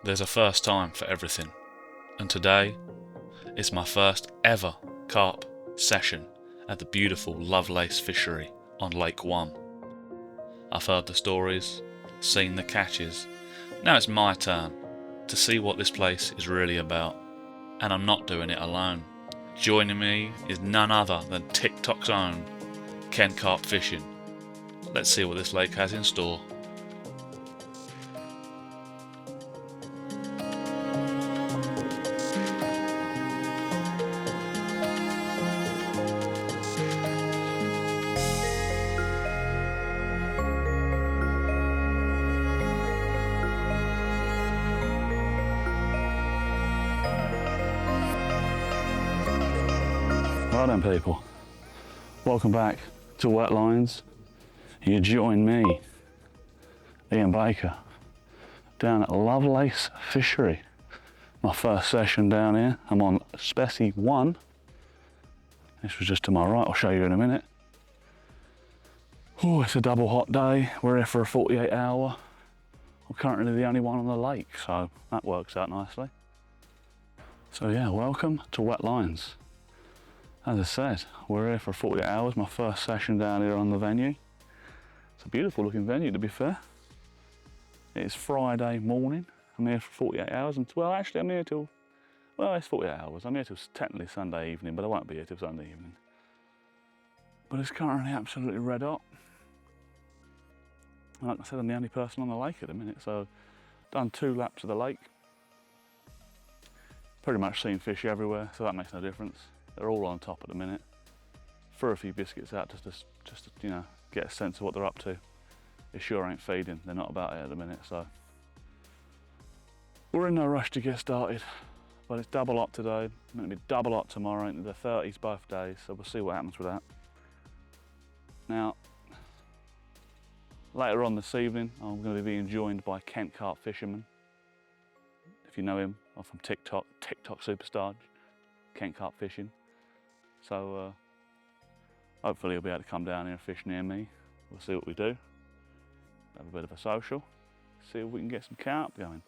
There's a first time for everything, and today is my first ever carp session at the beautiful Lovelace Fishery on Lake One. I've heard the stories, seen the catches, now it's my turn to see what this place is really about, and I'm not doing it alone. Joining me is none other than TikTok's own Carp Fishing. Let's see what this lake has in store. Right then people, welcome back to Wetlines. You join me, Ian Baker, down at Lovelace Fishery. My first session down here. I'm on Specie 1. This was just to my right, I'll show you in a minute. Oh, it's a double hot day. We're here for a 48 hour. I'm currently the only one on the lake, so that works out nicely. So yeah, welcome to Wetlines. As I said, we're here for 48 hours, my first session down here on the venue. It's a beautiful looking venue, to be fair. It's Friday morning. I'm here for 48 hours, and well, actually I'm here till, well, it's 48 hours. I'm here till technically Sunday evening, but I won't be here till Sunday evening. But it's currently absolutely red hot. Like I said, I'm the only person on the lake at the minute, so done 2 laps of the lake. Pretty much seen fish everywhere, so that makes no difference. They're all on top at the minute. Threw a few biscuits out just to you know, get a sense of what they're up to. They sure ain't feeding. They're not about it at the minute, so we're in no rush to get started. But it's double hot today. It's going to be double hot tomorrow into the 30s both days, so we'll see what happens with that. Now, later on this evening, I'm going to be being joined by Carp Fisherman. If you know him, I'm from TikTok superstar, Carp Fishing. So hopefully he'll be able to come down here and fish near me. We'll see what we do. Have a bit of a social. See if we can get some carp going.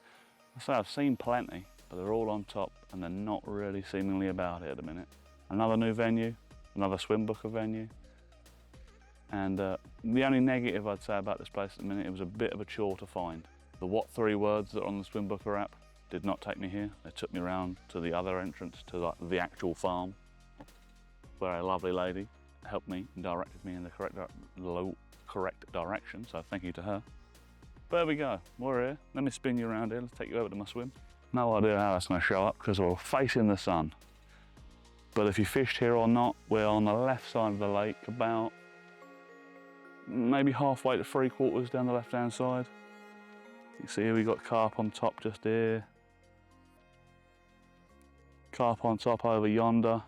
I say I've seen plenty, but they're all on top and they're not really seemingly about it at the minute. Another new venue, another swim booker venue. And the only negative I'd say about this place at the minute, it was a bit of a chore to find. The what 3 words that are on the swim booker app did not take me here. They took me around to the other entrance, to like the actual farm, where a lovely lady helped me and directed me in the correct direction, so thank you to her. But there we go, we're here. Let me spin you around here, let's take you over to my swim. No idea how that's going to show up because we're facing the sun. But if you fished here or not, we're on the left side of the lake, about maybe halfway to 3/4 down the left-hand side. You see here we got carp on top just here. Carp on top over yonder.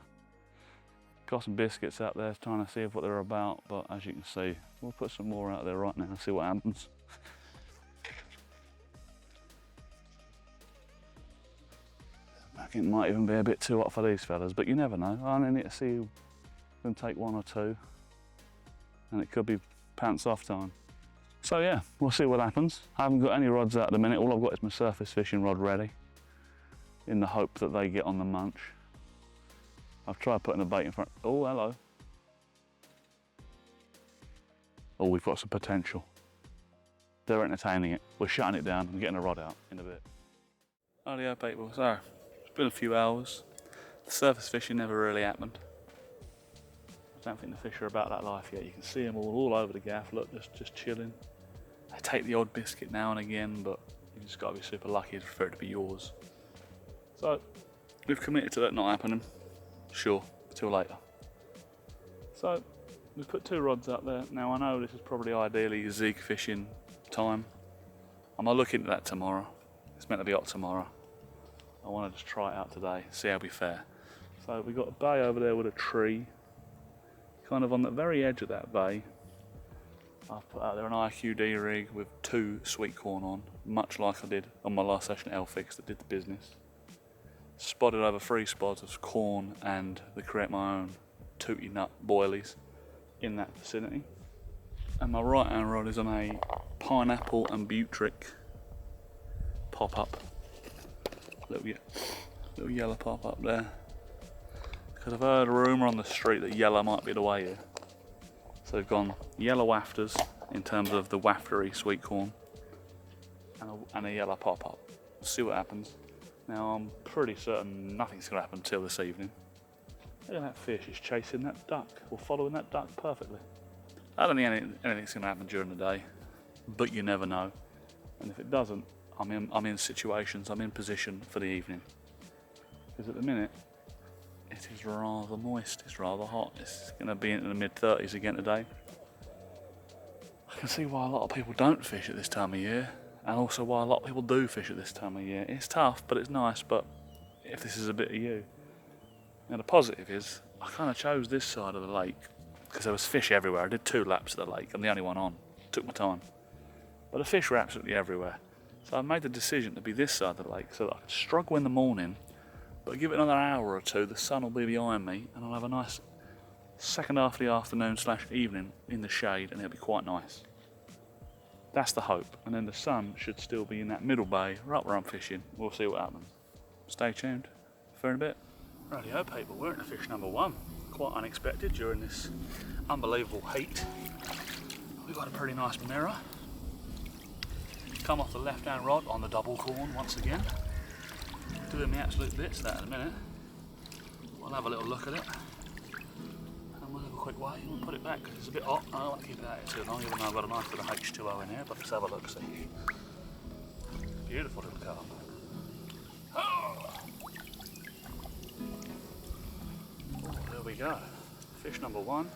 Got some biscuits out there trying to see what they're about, but as you can see, we'll put some more out there right now and see what happens. It might even be a bit too hot for these fellas, but you never know. I only need to see who can take 1 or 2, and it could be pants off time. So yeah, we'll see what happens. I haven't got any rods out at the minute. All I've got is my surface fishing rod ready, in the hope that they get on the munch. I've tried putting a bait in front. Oh, hello. Oh, we've got some potential. They're entertaining it. We're shutting it down and getting a rod out in a bit. Rightio people, so it's been a few hours. The surface fishing never really happened. I don't think the fish are about that life yet. You can see them all over the gaff, look, just chilling. They take the odd biscuit now and again, but you just got to be super lucky for it to be yours. So, we've committed to that not happening. Sure, till later. So, we've put 2 rods out there. Now I know this is probably ideally zig fishing time. I'm gonna look into that tomorrow. It's meant to be hot tomorrow. I want to just try it out today, see how we fare. So we've got a bay over there with a tree. Kind of on the very edge of that bay, I've put out there an IQD rig with 2 sweet corn on, much like I did on my last session at L-Fix that did the business. Spotted over 3 spots of corn and the create my own tooty nut boilies in that vicinity. And my right hand rod is on a pineapple and butric pop-up Little yellow pop up there. Because I've heard a rumour on the street that yellow might be the way here. So they've gone yellow wafters in terms of the waftery sweet corn and a yellow pop up. See what happens. Now I'm pretty certain nothing's going to happen till this evening. Look at that fish, it's chasing that duck, or following that duck perfectly. I don't think anything's going to happen during the day, but you never know. And if it doesn't, I'm in situations, I'm in position for the evening. Because at the minute, it is rather moist, it's rather hot. It's going to be into the mid-30s again today. I can see why a lot of people don't fish at this time of year, and also why a lot of people do fish at this time of year. It's tough, but it's nice, but if this is a bit of you. Now the positive is, I kind of chose this side of the lake, because there was fish everywhere. I did 2 laps of the lake, I'm the only one on, took my time. But the fish were absolutely everywhere. So I made the decision to be this side of the lake, so that I could struggle in the morning, but give it another hour or two, the sun will be behind me, and I'll have a nice second half of the afternoon / evening in the shade, and it'll be quite nice. That's the hope, and then the sun should still be in that middle bay, right where I'm fishing. We'll see what happens. Stay tuned for in a bit. Rightio people, we're into fish number 1. Quite unexpected during this unbelievable heat. We've got a pretty nice mirror. Come off the left hand rod on the double corn once again. Doing the absolute bits that in a minute. We'll have a little look at it. And we'll have a quick wait and we'll put it back because it's a bit hot. I don't want to keep it out here too long, even though I've got a nice bit of H2O in here, but let's have a look, see. Beautiful little carp. Oh, there we go. Fish number 1.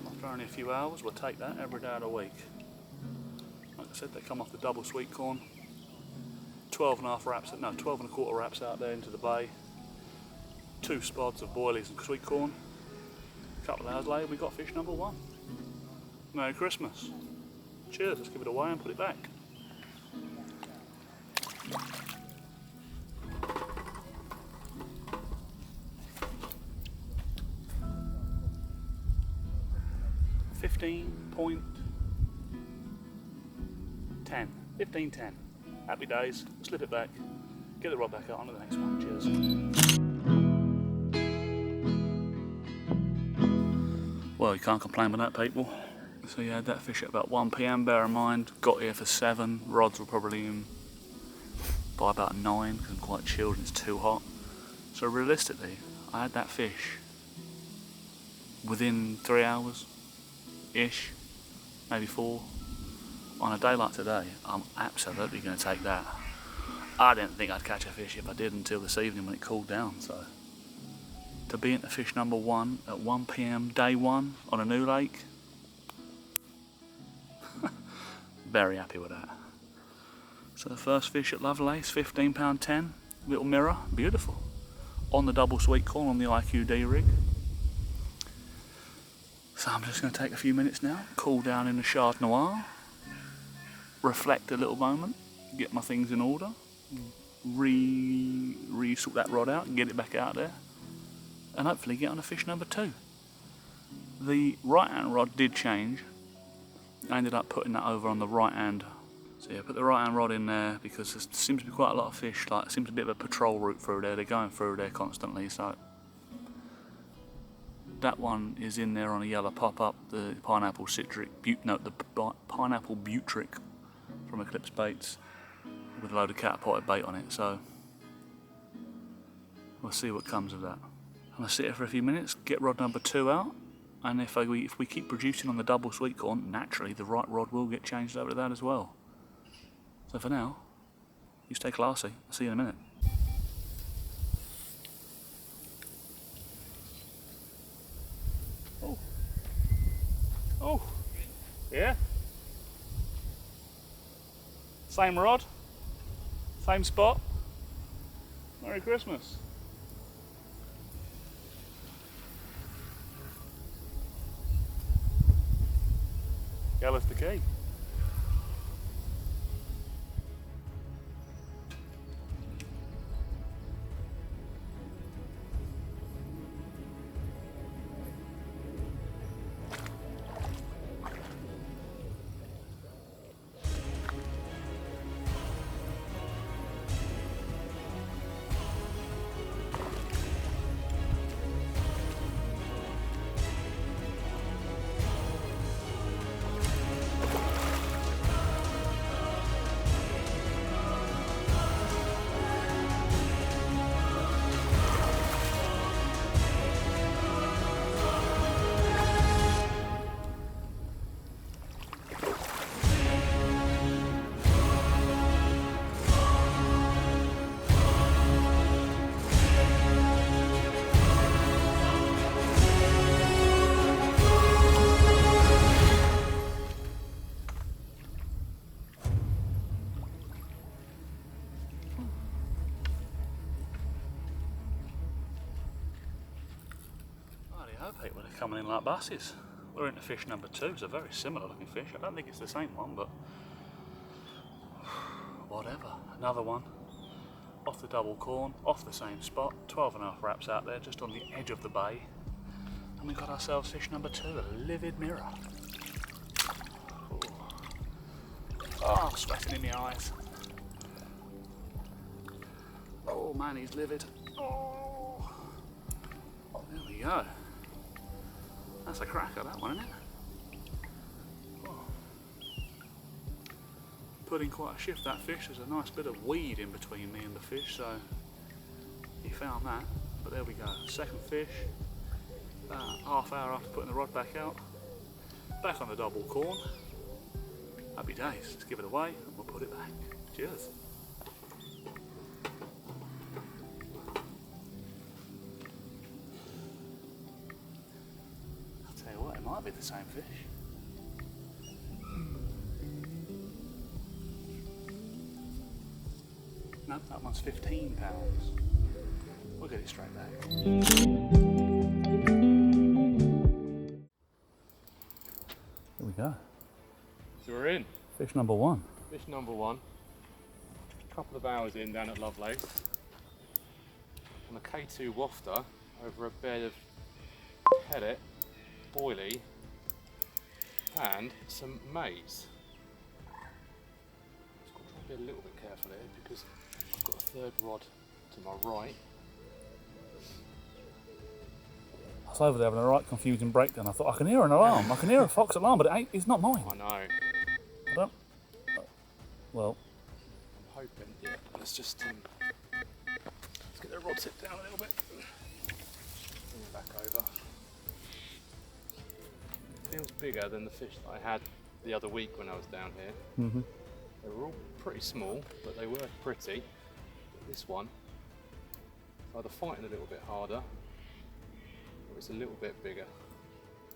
After only a few hours, we'll take that every day of the week. Like I said, they come off the double sweet corn. 12 and a quarter wraps out there into the bay. 2 spods of boilies and sweet corn. A couple of hours later, we got fish number 1. Merry Christmas. Cheers, let's give it away and put it back. $15.10. Happy days. Slip it back. Get the rod back out onto the next one. Cheers. Well, you can't complain with that, people. So you had that fish at about 1 PM, bear in mind. Got here for 7. Rods were probably in by about 9 because I'm quite chilled and it's too hot. So realistically, I had that fish within 3 hours-ish, maybe 4. On a day like today, I'm absolutely going to take that. I didn't think I'd catch a fish if I did until this evening when it cooled down, so. To be into fish number 1 at 1 PM, day 1 on a new lake, very happy with that. So the first fish at Lovelace, £15.10, little mirror, beautiful. On the double sweet corn on the IQD rig. So I'm just going to take a few minutes now, cool down in the Chard Noir, reflect a little moment, get my things in order, sort that rod out and get it back out there, and hopefully get on to fish number 2. The right hand rod did change. I ended up putting that over on the right hand. So yeah, put the right hand rod in there because there seems to be quite a lot of fish, like it seems to be a bit of a patrol route through there. They're going through there constantly, so that one is in there on a yellow pop-up, the pineapple citric, the pineapple butric from Eclipse Baits with a load of catapulted bait on it, so we'll see what comes of that. I'm going to sit here for a few minutes, get rod number 2 out, and if we keep producing on the double sweet corn, naturally the right rod will get changed over to that as well. So for now, you stay classy. I'll see you in a minute. Oh, yeah. Same rod, same spot. Merry Christmas. Yellow's the key. go people, they're coming in like buses. We're into fish number 2, it's a very similar looking fish. I don't think it's the same one, but whatever. Another one, off the double corn, off the same spot, 12.5 wraps out there, just on the edge of the bay. And we got ourselves fish number 2, a livid mirror. Ooh. Oh, I'm sweating in my eyes. Oh man, he's livid. Oh, there we go. That's a cracker, that one, isn't it? Oh. Put in quite a shift, that fish. There's a nice bit of weed in between me and the fish, so he found that. But there we go, second fish. About half hour after putting the rod back out. Back on the double corn. Happy days. Let's give it away and we'll put it back. Cheers. Might be the same fish. No, that one's £15. We'll get it straight back. Here we go. So we're in. Fish number 1. Fish number 1. A couple of hours in down at Lovelace. On a K2 wafter over a bed of haddock, boilie and some maize. Just got to try and be a little bit careful here because I've got a third rod to my right. I was over there having a right confusing breakdown. I thought I can hear an alarm, I can hear a fox alarm, but it's not mine. I know. I don't. Well, I'm hoping. Yeah. Let's just let's get the rod tip down a little bit. Bring it back over. Feels bigger than the fish that I had the other week when I was down here. Mm-hmm. They were all pretty small, but they were pretty. But this one, it's either fighting a little bit harder, or it's a little bit bigger.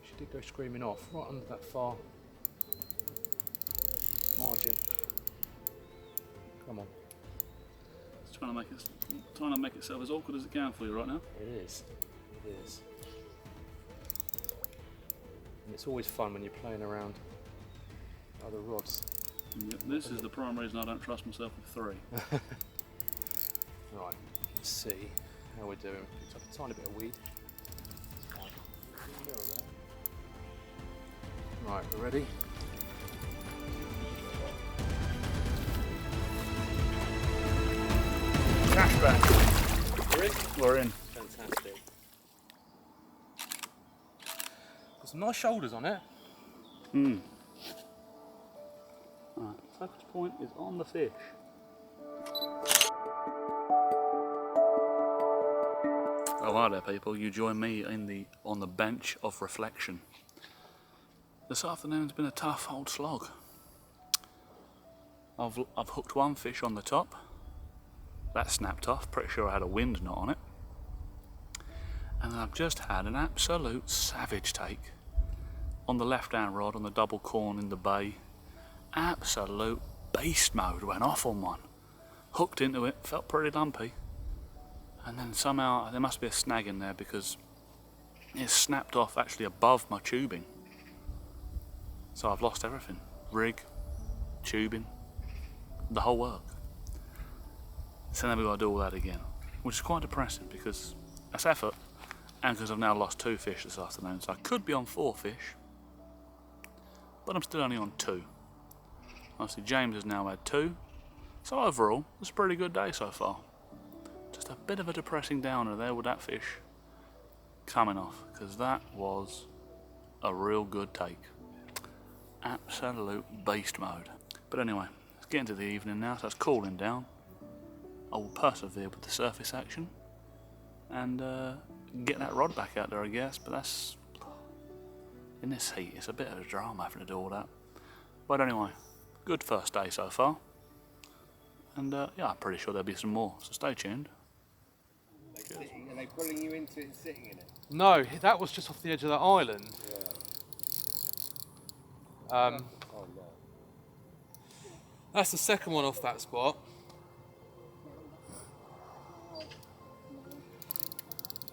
She did go screaming off right under that far margin. Come on. It's trying to make itself as awkward as it can for you right now. It is. It is. And it's always fun when you're playing around other rods. Yeah, this is the prime reason I don't trust myself with 3. Right, let's see how we're doing. Picked up a tiny bit of weed. Right, we're ready. Cashback. We're in? We're in. Fantastic. Got some nice shoulders on it. Right, focus point is on the fish. Oh, hi there people, you join me on the bench of reflection. This afternoon's been a tough old slog. I've hooked one fish on the top. That snapped off, pretty sure I had a wind knot on it. And then I've just had an absolute savage take on the left hand rod on the double corn in the bay. Absolute beast mode went off on one. Hooked into it, felt pretty lumpy. And then somehow, there must be a snag in there because it snapped off actually above my tubing. So I've lost everything. Rig, tubing, the whole work. So then we've got to do all that again, which is quite depressing because that's effort and because I've now lost 2 fish this afternoon. So I could be on 4 fish, but I'm still only on 2. Obviously James has now had 2, so overall it's a pretty good day so far. Just a bit of a depressing downer there with that fish coming off, because that was a real good take. Absolute beast mode. But anyway, it's getting to the evening now, so it's cooling down. I will persevere with the surface action and get that rod back out there, I guess, but that's, in this heat, it's a bit of a drama having to do all that. But anyway, good first day so far, and yeah, I'm pretty sure there'll be some more, so stay tuned. Are they pulling you into it and sitting in it? No, that was just off the edge of that island. Yeah. Oh no. That's the second one off that spot.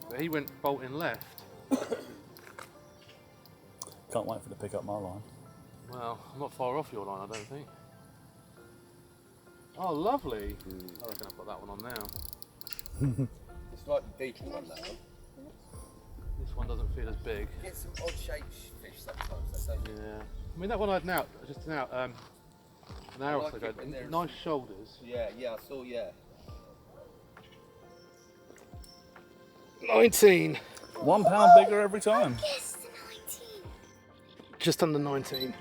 But he went bolting left. Can't wait for it to pick up my line. Well, I'm not far off your line, I don't think. Oh, lovely. I reckon I've got that one on now. It's like the deeper one, that one. This one doesn't feel as big. You get some odd shaped fish sometimes, don't you? Yeah. I mean, that one I had now, just now, an hour or so ago. Nice shoulders. Yeah, I saw, yeah. 19. £1 bigger every time. Yes, 19. Just under 19.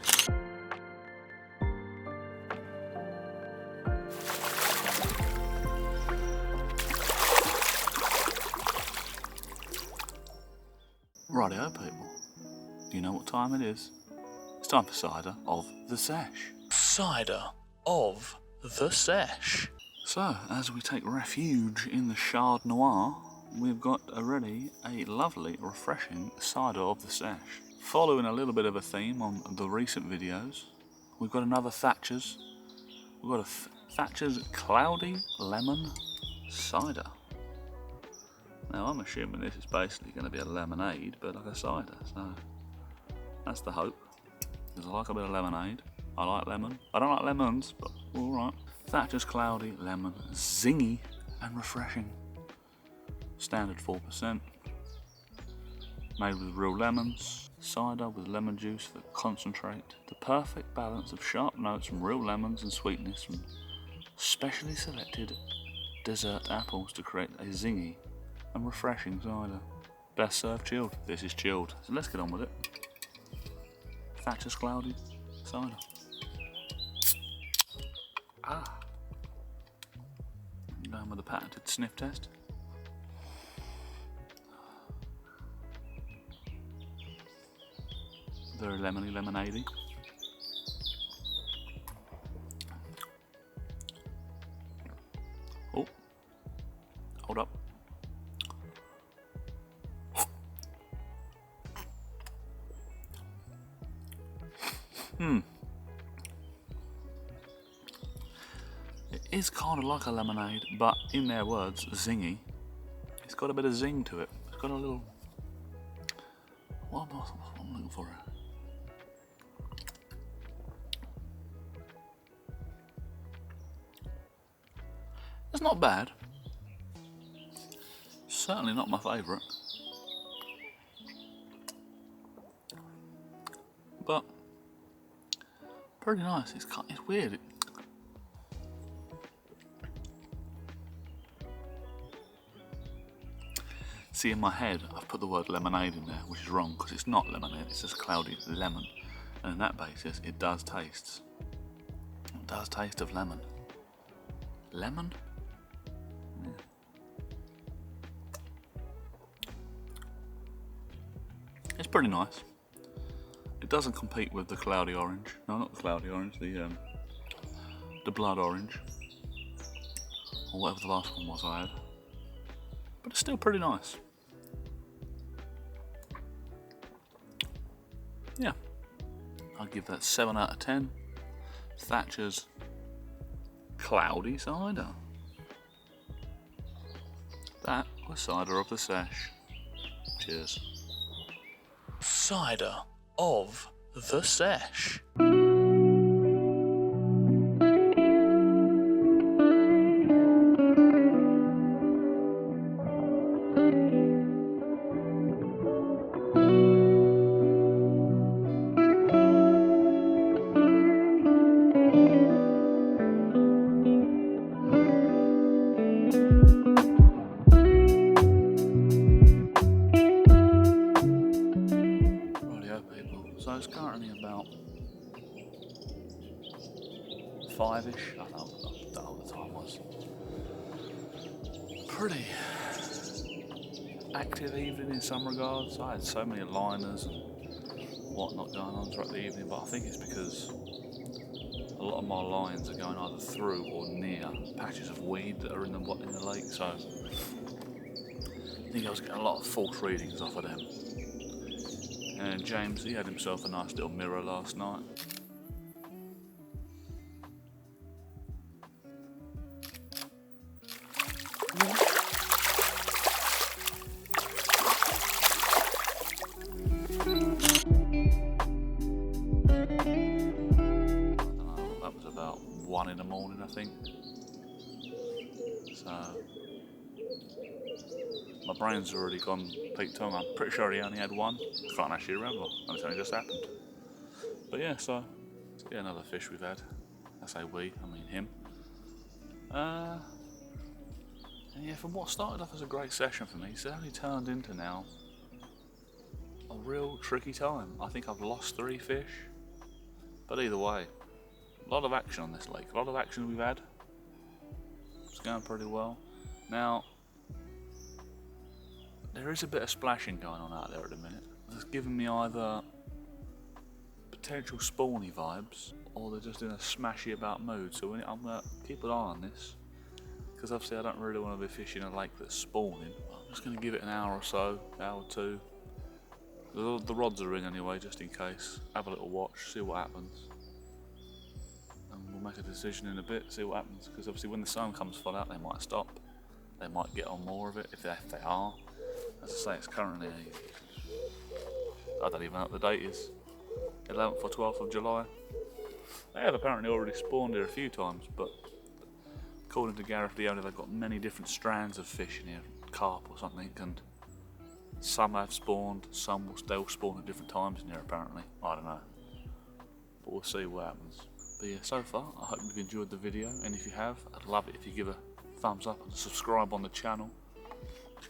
Rightio, people. Do you know what time it is? It's time for cider of the sesh. Cider of the sesh. So, as we take refuge in the Chard Noir, we've got already a lovely, refreshing cider of the sesh. Following a little bit of a theme on the recent videos, we've got another Thatcher's. We've got a Thatcher's Cloudy Lemon Cider. Now I'm assuming this is basically going to be a lemonade, but like a cider, so that's the hope. Because I like a bit of lemonade. I like lemon. I don't like lemons, but alright. Thatcher's Cloudy Lemon, zingy and refreshing. Standard 4%. Made with real lemons. Cider with lemon juice for concentrate. The perfect balance of sharp notes from real lemons and sweetness from specially selected dessert apples to create a zingy and refreshing cider. Best served chilled. This is chilled, so let's get on with it. Thatcher's Cloudy cider. Going with the patented sniff test. Very lemony, lemonadey. Oh, hold up. It is kind of like a lemonade, but in their words, zingy. It's got a bit of zing to it. It's got a little... What am I looking for? It's not bad. Certainly not my favourite. But pretty nice. It's weird. See, in my head, I've put the word lemonade in there, which is wrong because it's not lemonade. It's just cloudy lemon, and on that basis, it does taste. It does taste of lemon. Lemon? Yeah. It's pretty nice. It doesn't compete with the cloudy orange. No, not the cloudy orange. The blood orange, or whatever the last one was I had. But it's still pretty nice. Yeah, I'll give that 7 out of 10. Thatcher's Cloudy Cider. That was cider of the sesh. Cheers. Cider of the sesh. So it's currently about 5-ish. I don't know what the time was. Pretty active evening in some regards. I had so many liners and whatnot going on throughout the evening, but I think it's because a lot of my lines are going either through or near patches of weed that are in the lake. So I think I was getting a lot of false readings off of them. And James, he had himself a nice little mirror last night. My brain's already gone peak tongue. I'm pretty sure he only had one. Can't actually remember. And it's only just happened. But yeah, so yeah, another fish we've had. I say we, I mean him. And yeah, from what started off as a great session for me, it's only turned into now a real tricky time. I think I've lost 3 fish. But either way, a lot of action on this lake. A lot of action we've had. It's going pretty well. Now, there is a bit of splashing going on out there at the minute. It's giving me either potential spawny vibes, or they're just in a smashy about mood. So I'm going to keep an eye on this, because obviously I don't really want to be fishing a lake that's spawning. I'm just going to give it an hour or so, hour or two. The rods are in anyway, just in case. Have a little watch, see what happens. And we'll make a decision in a bit, see what happens. Because obviously when the sun comes full out, they might stop. They might get on more of it, if they are. As I say, it's currently, I don't even know what the date is. 11th or 12th of July. They have apparently already spawned here a few times, but according to Gareth, the owner, they've got many different strands of fish in here, carp or something, and some have spawned, some they'll spawn at different times in here apparently. I don't know, but we'll see what happens. But yeah, so far I hope you've enjoyed the video, and if you have, I'd love it if you give a thumbs up and subscribe on the channel.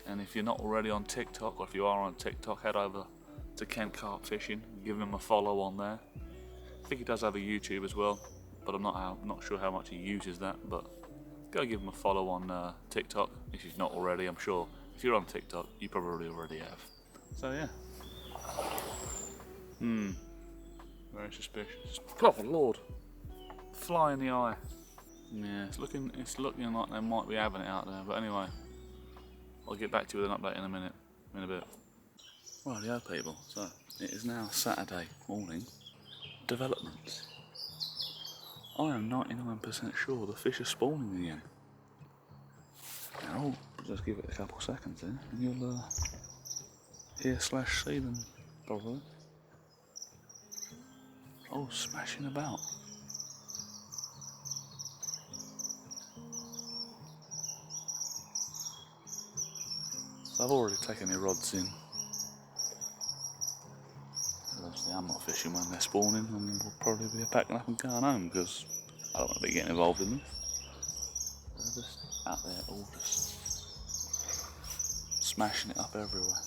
And if you're not already on TikTok, or if you are on TikTok, head over to Carp Fishing and give him a follow on there. I think he does have a YouTube as well, but I'm not sure how much he uses that. But go give him a follow on TikTok if you've not already. I'm sure if you're on TikTok, you probably already have. So yeah. Very suspicious. Oh Lord! Fly in the eye. Yeah, it's looking like they might be having it out there. But anyway, I'll get back to you with an update in a bit. Rightio people, so it is now Saturday morning. Developments. I am 99% sure the fish are spawning again. Now, just give it a couple seconds there and you'll hear/see them probably. Oh, smashing about. So I've already taken the rods in. Obviously I'm not fishing when they're spawning, and we'll probably be packing up and going home because I don't want to be getting involved in this. They're just out there all just smashing it up everywhere.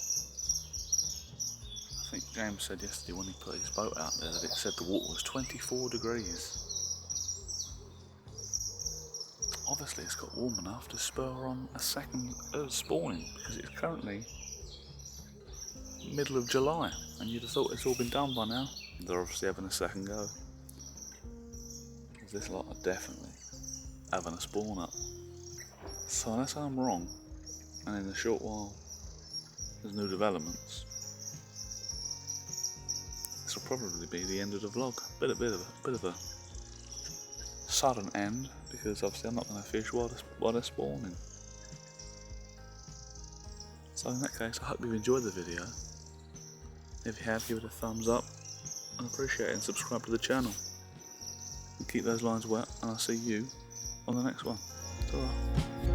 I think James said yesterday when he put his boat out there that it said the water was 24 degrees. Obviously it's got warm enough to spur on a second spawning, because it's currently middle of July and you'd have thought it's all been done by now. They're obviously having a second go. This lot are definitely having a spawn up. So unless I'm wrong, and in a short while there's new developments, this will probably be the end of the vlog. Bit of a sudden end, because obviously I'm not going to fish while they're spawning. So in that case, I hope you've enjoyed the video. If you have, give it a thumbs up, I'd appreciate it, and subscribe to the channel. And keep those lines wet, and I'll see you on the next one. Ta-ra.